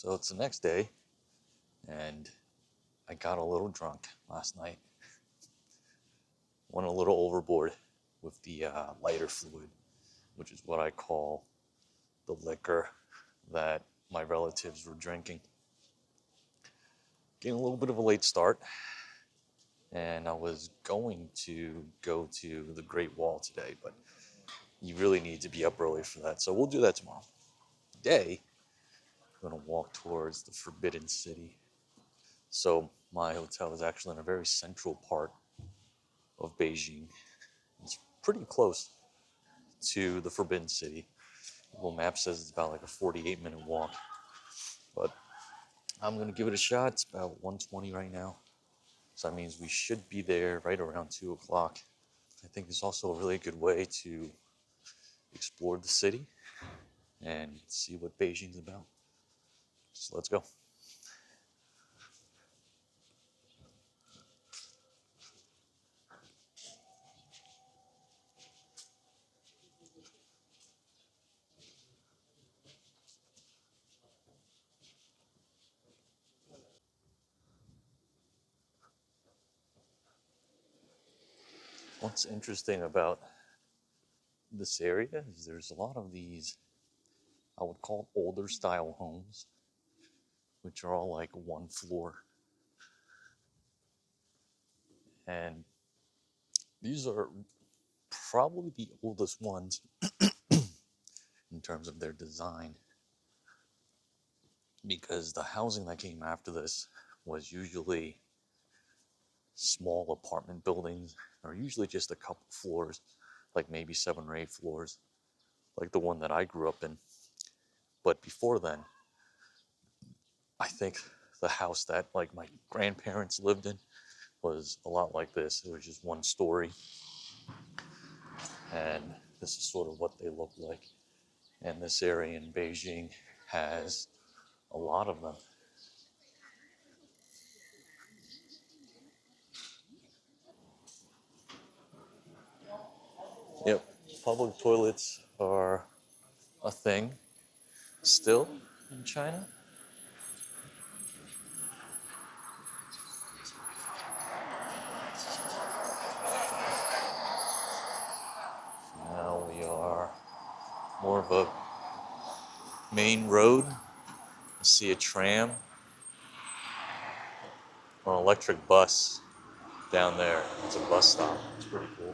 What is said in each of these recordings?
So it's the next day, and I got a little drunk last night. Went a little overboard with the lighter fluid, which is what I call the liquor that my relatives were drinking. Getting a little bit of a late start, and I was going to go to the Great Wall today, but you really need to be up early for that, so we'll do that tomorrow. Today, I'm going to walk towards the Forbidden City. So my hotel is actually in a very central part of Beijing. It's pretty close to the Forbidden City. Google Maps says it's about like a 48-minute walk, but I'm gonna give it a shot. It's about 1:20 right now, so that means we should be there right around 2 o'clock. I think it's also a really good way to explore the city and see what Beijing's about. So let's go. What's interesting about this area is there's a lot of these, I would call older style homes, which are all like one floor. And these are probably the oldest ones in terms of their design, because the housing that came after this was usually small apartment buildings, or usually just a couple floors, like maybe 7 or 8 floors, like the one that I grew up in. But before then, I think the house that like my grandparents lived in was a lot like this. It was just one story, and this is sort of what they look like. And this area in Beijing has a lot of them. Yep, public toilets are a thing still in China. Now we are more of a main road. I see a tram or an electric bus down there. It's a bus stop. It's pretty cool.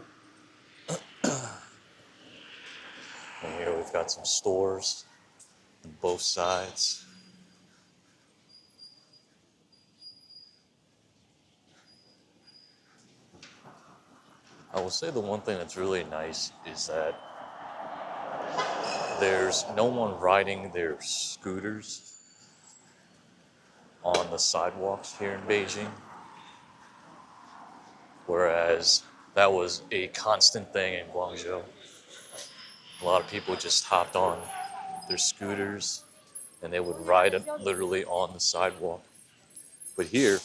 And here we've got some stores on both sides. I will say the one thing that's really nice is that there's no one riding their scooters on the sidewalks here in Beijing, whereas that was a constant thing in Guangzhou. A lot of people just hopped on their scooters and they would ride it literally on the sidewalk. But here,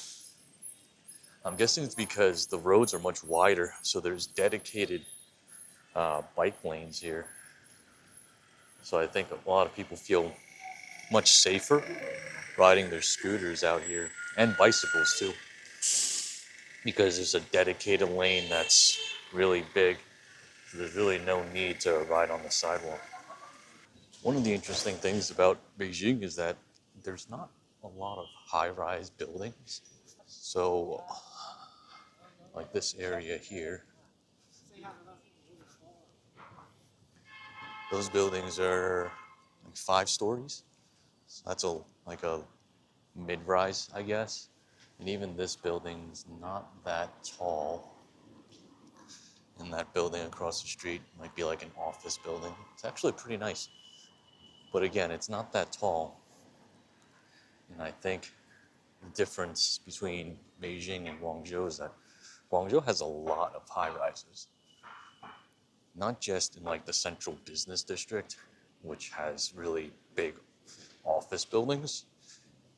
I'm guessing it's because the roads are much wider, so there's dedicated bike lanes here. So I think a lot of people feel much safer riding their scooters out here, and bicycles too, because there's a dedicated lane that's really big. So there's really no need to ride on the sidewalk. One of the interesting things about Beijing is that there's not a lot of high-rise buildings. So, like this area here, those buildings are like 5 stories. So that's like a mid-rise, I guess. And even this building's not that tall. And that building across the street might be like an office building. It's actually pretty nice. But again, it's not that tall. And I think the difference between Beijing and Guangzhou is that Guangzhou has a lot of high rises. Not just in like the central business district, which has really big office buildings,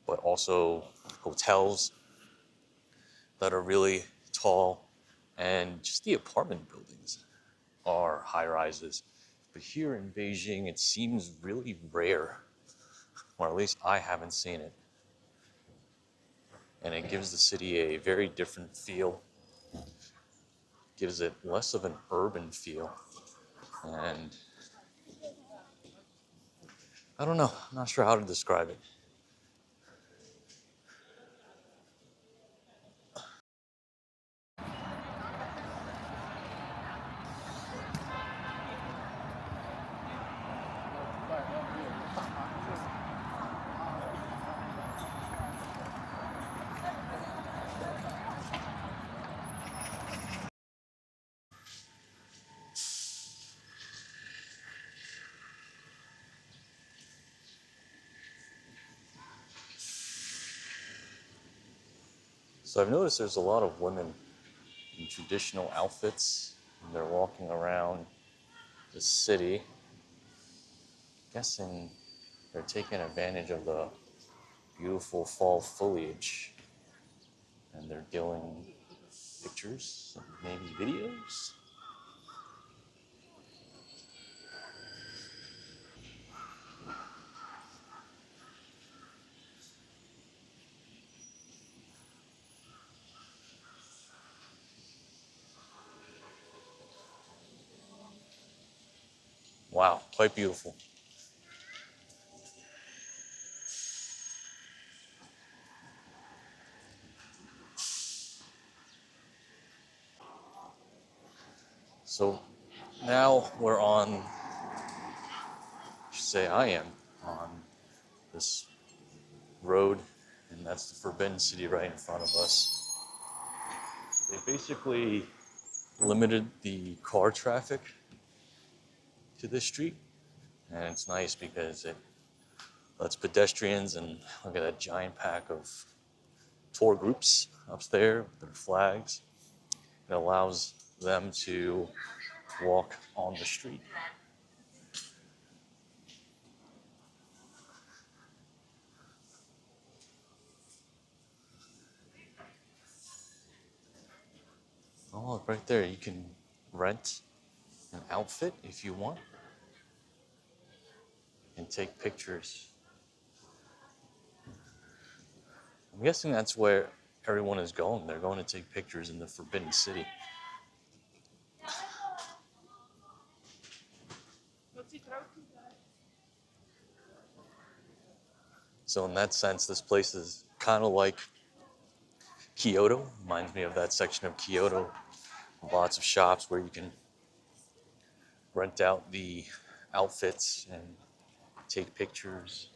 but also hotels that are really tall, and just the apartment buildings are high rises. But here in Beijing, it seems really rare or at least I haven't seen it. And it gives the city a very different feel, gives it less of an urban feel. And I don't know, I'm not sure how to describe it. So I've noticed there's a lot of women in traditional outfits, and they're walking around the city. Guessing they're taking advantage of the beautiful fall foliage, and they're doing pictures and maybe videos. Wow, quite beautiful. So now we're on, I should say I am on this road, and that's the Forbidden City right in front of us. They basically limited the car traffic to this street, and it's nice because it lets pedestrians, and look at that giant pack of tour groups up there with their flags. It allows them to walk on the street. Oh, look, right there, you can rent an outfit if you want and take pictures. I'm guessing that's where everyone is going. They're going to take pictures in the Forbidden City. So in that sense, this place is kind of like Kyoto. Reminds me of that section of Kyoto. Lots of shops where you can rent out the outfits and take pictures.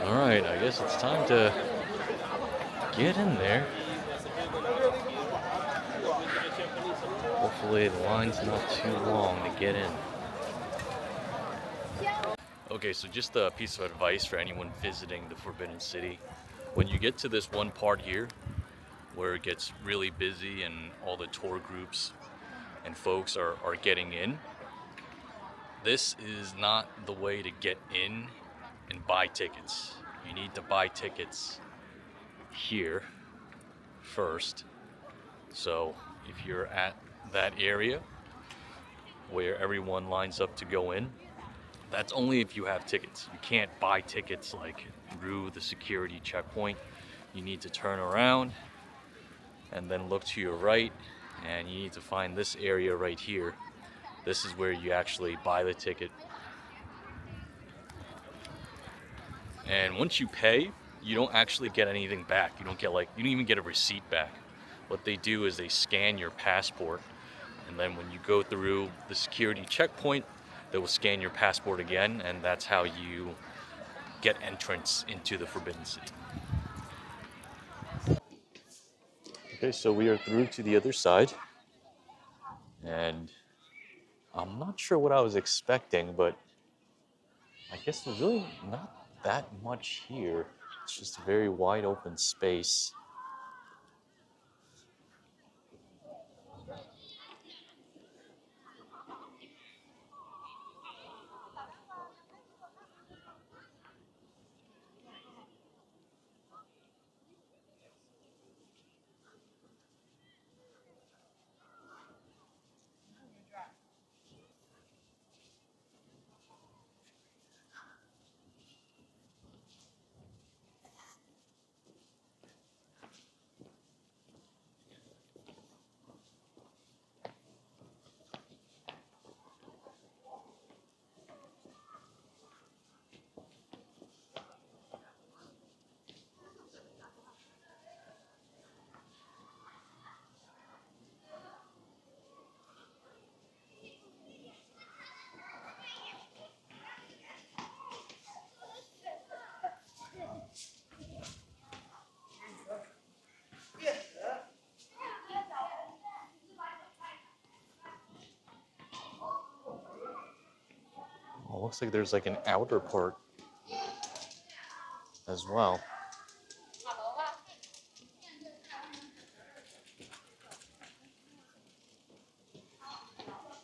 All right, I guess it's time to get in there. Hopefully the line's not too long to get in. Okay, so just a piece of advice for anyone visiting the Forbidden City. When you get to this one part here where it gets really busy and all the tour groups and folks are getting in, this is not the way to get in and buy tickets. You need to buy tickets here first. So if you're at that area where everyone lines up to go in, that's only if you have tickets. You can't buy tickets like through the security checkpoint. You need to turn around and then look to your right, and you need to find this area right here. This is where you actually buy the ticket. And once you pay, you don't actually get anything back. You don't even get a receipt back. What they do is they scan your passport, and then when you go through the security checkpoint, they will scan your passport again, and that's how you get entrance into the Forbidden City. Okay, so we are through to the other side, and I'm not sure what I was expecting, but I guess there's really not that much here. It's just a very wide open space. Oh, looks like there's like an outer part as well.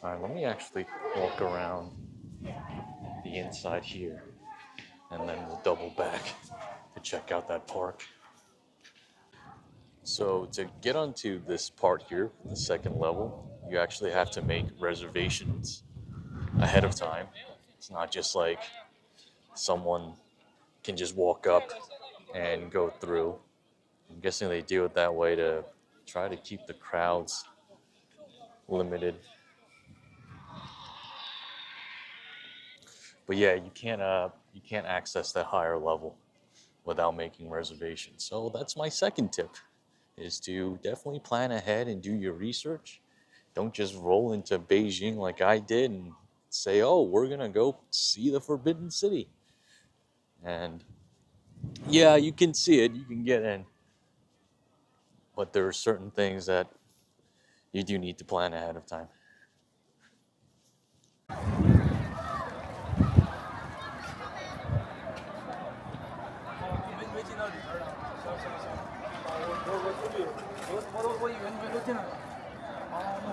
All right, let me actually walk around the inside here, and then we'll double back to check out that park. So to get onto this part here, the second level, you actually have to make reservations ahead of time. It's not just like someone can just walk up and go through. I'm guessing they do it that way to try to keep the crowds limited. But yeah, you can't access that higher level without making reservations. So that's my second tip, is to definitely plan ahead and do your research. Don't just roll into Beijing like I did and say, "Oh, we're going to go see the Forbidden City." And yeah, you can see it, you can get in. But there are certain things that you do need to plan ahead of time.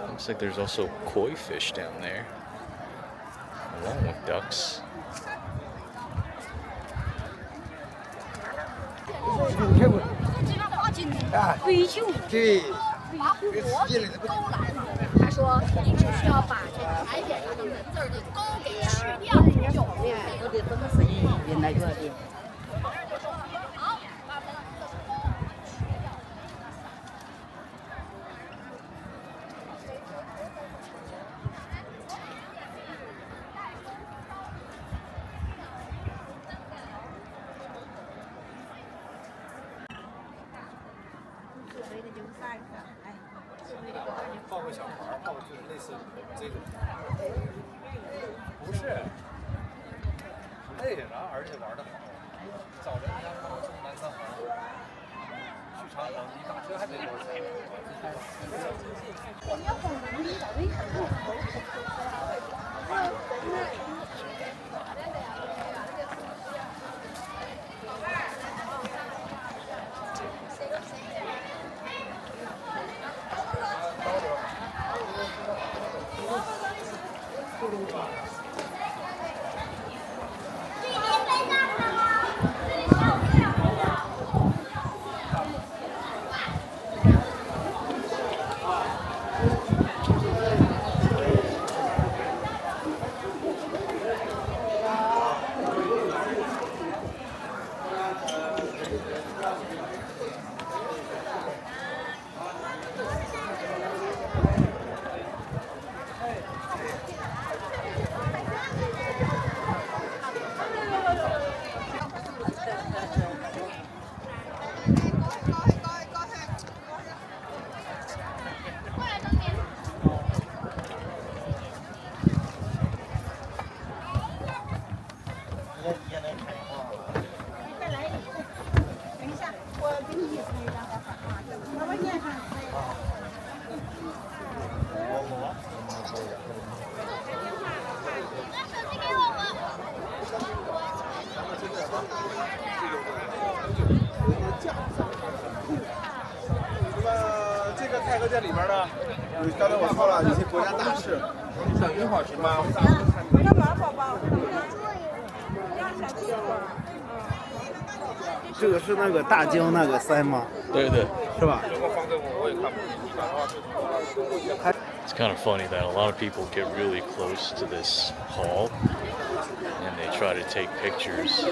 Looks like there's also koi fish down there, along with ducks. 这个太和殿里边呢，刚才我说了一些国家大事。你等一会儿行吗？干嘛，宝宝？小鸡腿。这个是那个大江那个山吗？对对，是吧？ It's kind of funny that a lot of people get really close to this hall and they try to take pictures.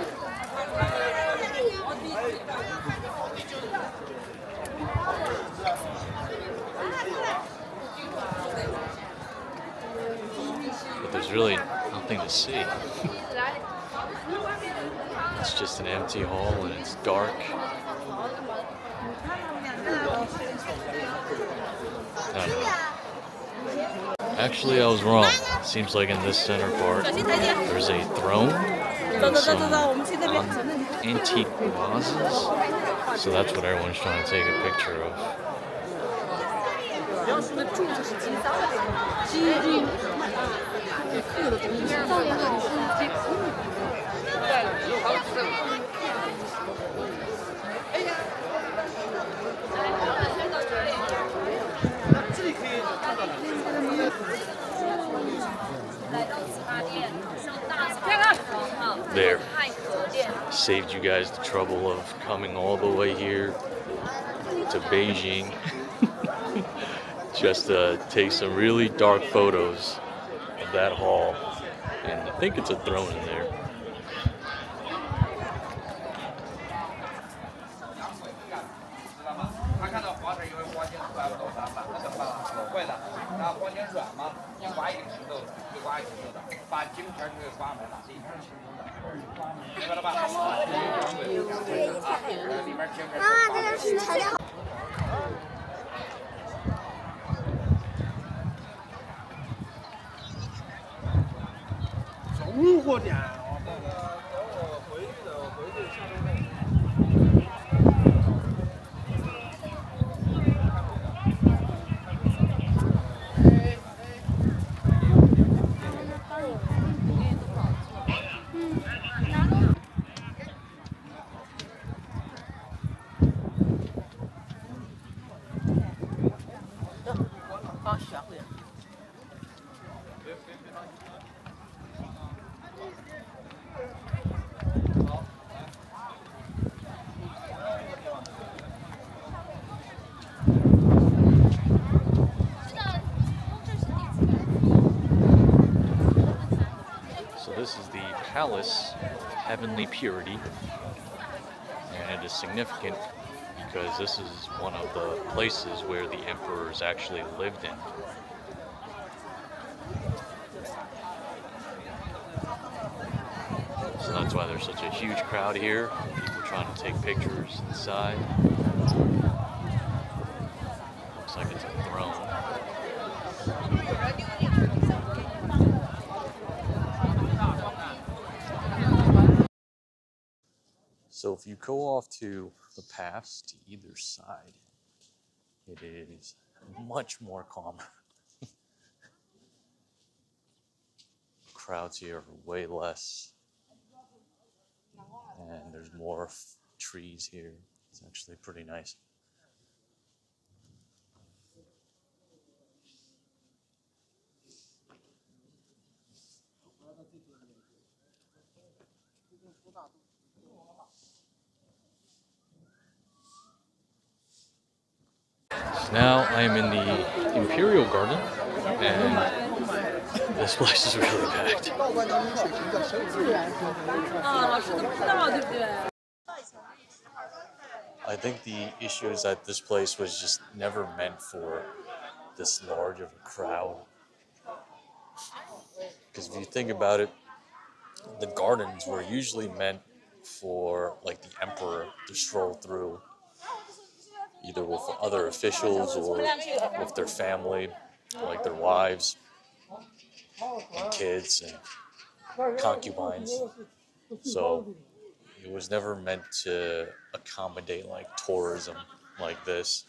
But there's really nothing to see. It's just an empty hall and it's dark. I don't know. Actually, I was wrong. Seems like in this center part, there's a throne and some antique vases. So that's what everyone's trying to take a picture of. There. Saved you guys the trouble of coming all the way here to Beijing just to take some really dark photos of that hall. And I think it's a throne in there. So this is the Palace of Heavenly Purity, and it is significant because this is one of the places where the emperors actually lived in. So that's why there's such a huge crowd here, people trying to take pictures inside. Looks like it's a throne. So if you go off to the paths to either side, it is much more calmer. Crowds here are way less. And there's more trees here. It's actually pretty nice. So now I am in the Imperial Garden, and this place is really packed. I think the issue is that this place was just never meant for this large of a crowd. Because if you think about it, the gardens were usually meant for like the emperor to stroll through, either with other officials or with their family, like their wives and kids and concubines. So it was never meant to accommodate like tourism like this.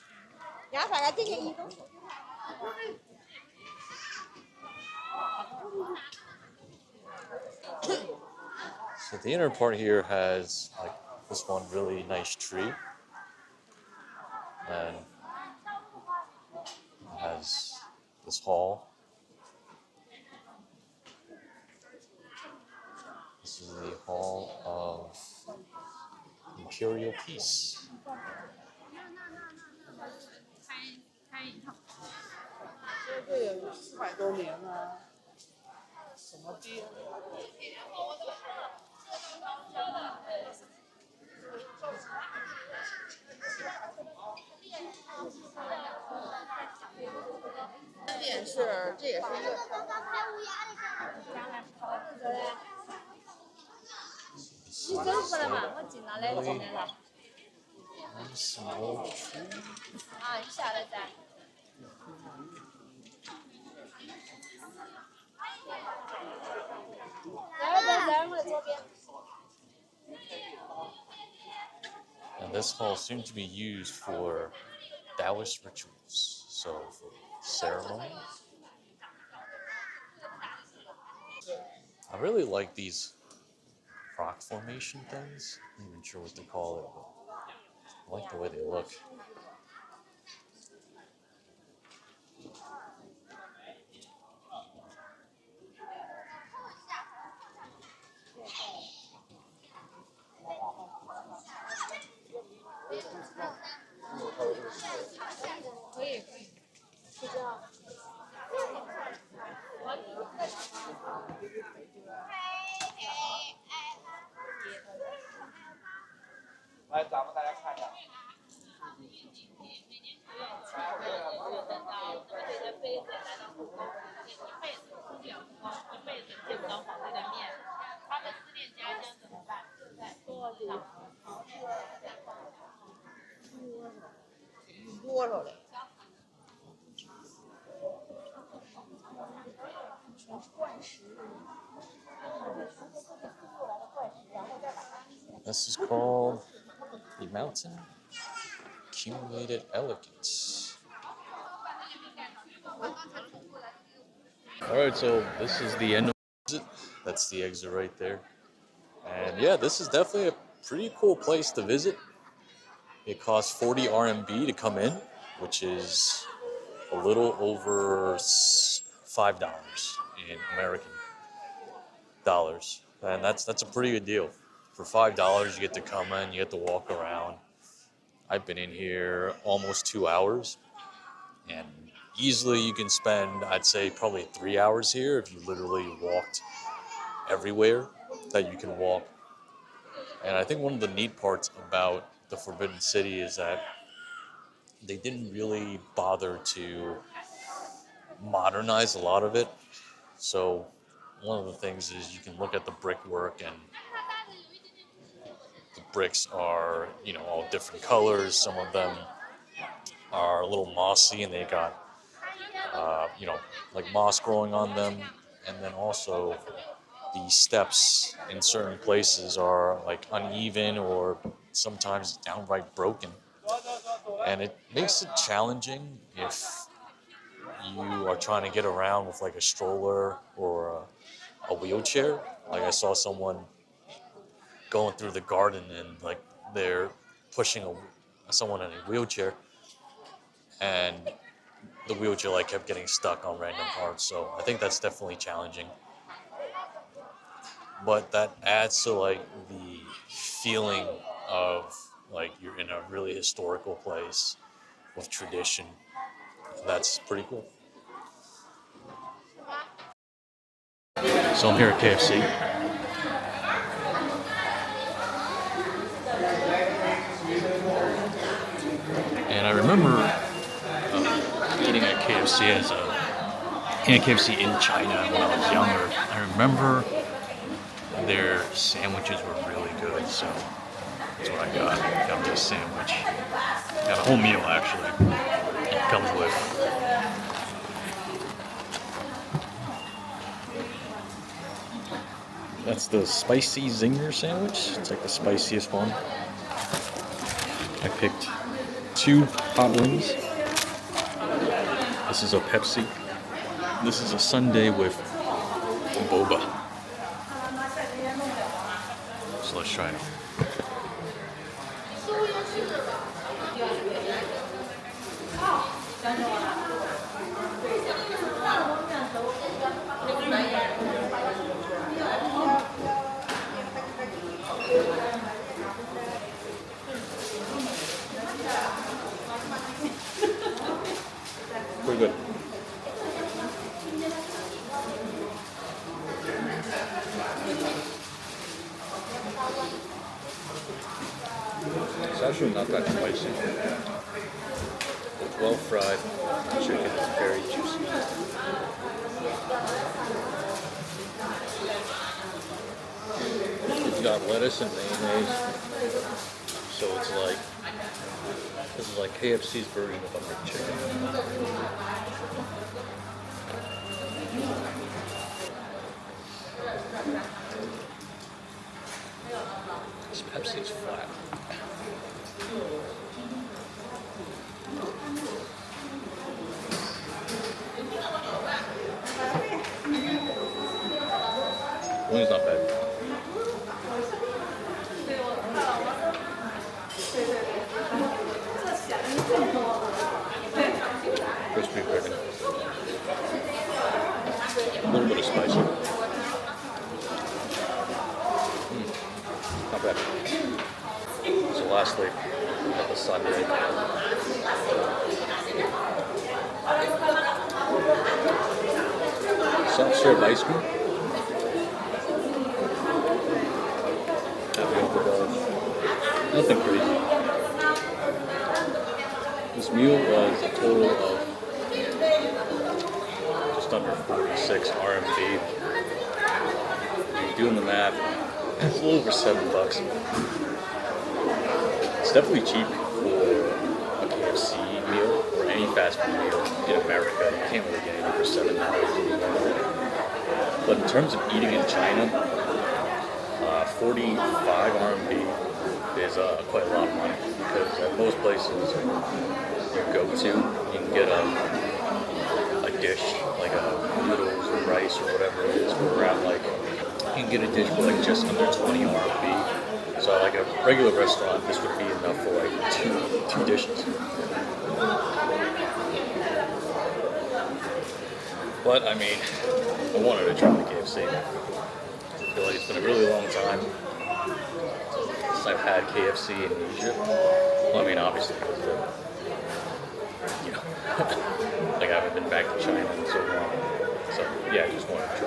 So the inner part here has like this one really nice tree, and it has this hall. This is the Hall of Imperial Peace. 这个有400多年了，什么店？这是，这也是一个。你真不能嘛？我进了嘞，进来了。Some old tree. 啊，你下来噻。在我的左边。 And this hall seems to be used for Taoist rituals, so for ceremonies. I really like these rock formation things. I'm not even sure what to call it, but I like the way they look. This is called the Mountain Accumulated Elegance. Alright, so this is the end of the visit. That's the exit right there. And yeah, this is definitely a pretty cool place to visit. It costs 40 RMB to come in, which is a little over $5 in American dollars. And that's a pretty good deal. For $5, you get to come in, you get to walk around. I've been in here almost 2 hours, and easily you can spend, I'd say, probably 3 hours here if you literally walked everywhere that you can walk. And I think one of the neat parts about the Forbidden City is that they didn't really bother to modernize a lot of it. So one of the things is you can look at the brickwork, and the bricks are, all different colors. Some of them are a little mossy, and they got, like moss growing on them. And then also the steps in certain places are like uneven or sometimes downright broken. And it makes it challenging if you are trying to get around with like a stroller or a wheelchair. Like I saw someone going through the garden and like they're pushing someone in a wheelchair, and the wheelchair like kept getting stuck on random parts. So I think that's definitely challenging. But that adds to like the feeling of like you're in a really historical place with tradition. That's pretty cool. So I'm here at KFC. And I remember eating at KFC in China when I was younger. I remember their sandwiches were really good, so that's what I got. Got me a sandwich. Got a whole meal actually. It comes with that's the spicy zinger sandwich. It's like the spiciest one. I picked 2 hot wings. This is a Pepsi. This is a sundae with boba. So let's try it. Pretty good. It's actually not that spicy. It's well fried. The chicken is very juicy. It's got lettuce and mayonnaise. So it's like, this is like KFC's version of a McChicken. This Pepsi is flat. Wing's not bad. Crispy chicken. A little bit of spicy. Not bad. So lastly, got the sundae. Soft serve ice cream. Happy with the ball. Nothing crazy. This meal was a total of just under 46 RMB. You're doing the math, it's a little over $7. It's definitely cheap for a KFC meal or any fast food meal in America. You can't really get anything for $7. But in terms of eating in China, 45 RMB is quite a lot of money, because at most places you go to, you can get a dish, like noodles or rice or whatever it is, for around like, you can get a dish for like just under 20 RMB. So like a regular restaurant, this would be enough for like two dishes. But I mean, I wanted to try the KFC. I feel like it's been a really long time since I've had KFC in Asia. Well, I mean, obviously, because like I haven't been back to China in so long. So yeah, I just wanted to try